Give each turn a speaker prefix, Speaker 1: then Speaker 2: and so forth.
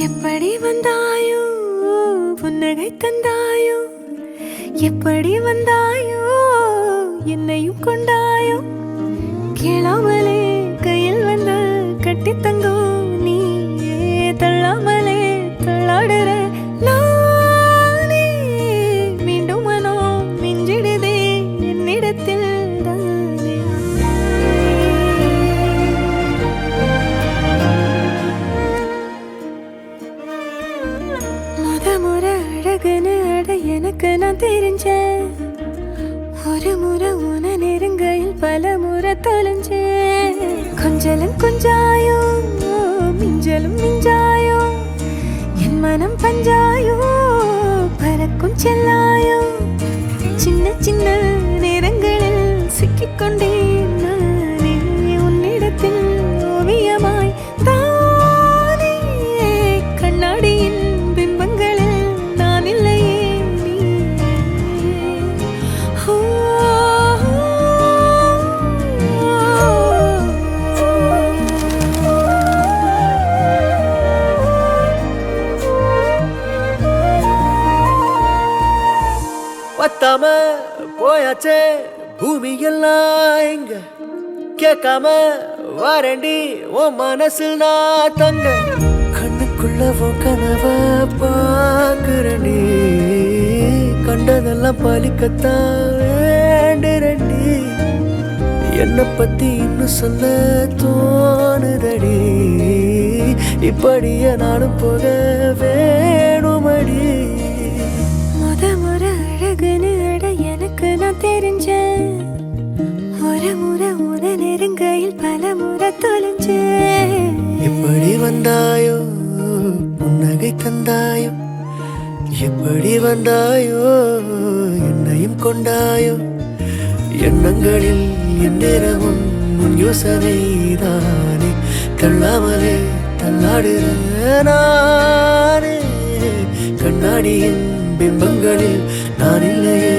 Speaker 1: எப்படி வந்தாயோ புன்னகை தந்தாயோ, எப்படி வந்தாயோ என்னையும் கொண்டாயோ, கேளாமலே கையில் வந்து கட்டி தங்கோ நீ தள்ளாமலே தள்ளாடுற நானே, மீண்டும் மனோ மிஞ்சிடுதே என்னிடத்தில் தானே. முறை அழகுன்னு அட எனக்கு நான் தெரிஞ்சேன், ஒரு முறை உன நெருங்கையில் பல முறை தொலைஞ்சேன். கொஞ்சலும் கொஞ்சாயோ மிஞ்சலும் மிஞ்சாயோ, என் மனம் பஞ்சாயோ பறக்கும் செல்லாயோ, சின்ன சின்ன நேரங்களில் சிக்கிக்கொண்டேன் நானே உன்னிடத்தில் ஓவியமாய் தானே. கண்ணாடியின் பிம்பங்களில் நான் இல்லையே நீ.
Speaker 2: பத்தாம போயாச்சே பூமி எல்லாம் இங்க, கேட்காம வாரண்டி உன் மனசில் நான் தங்க. கண்ணுக்குள்ள உன் கனவ பாக்குறண்டி, கண்டதெல்லாம் பலிக்கத்தான் வேண்டுரண்டி. என்னை பத்தி இன்னும் சொல்ல தோணுதடி, இப்படியே நானும் போக வேணுமடி.
Speaker 1: முறை அழகுன்னு அட எனக்கு நான் தெரிஞ்சேன், ஒரு முறை உன நெருங்கையில் பல முறை தொலைஞ்சேன்.
Speaker 2: எப்படி வந்தாயோ புன்னகை தந்தாயோ, எப்படி வந்தாயோ என்னையும் கொண்டாயோ, எண்ணங்களில் எந்நேரமும் யோசனைதானே, தள்ளாமலே தள்ளாடுற நானே. கண்ணாடியின் பிம்பங்களில் நான் இல்லையே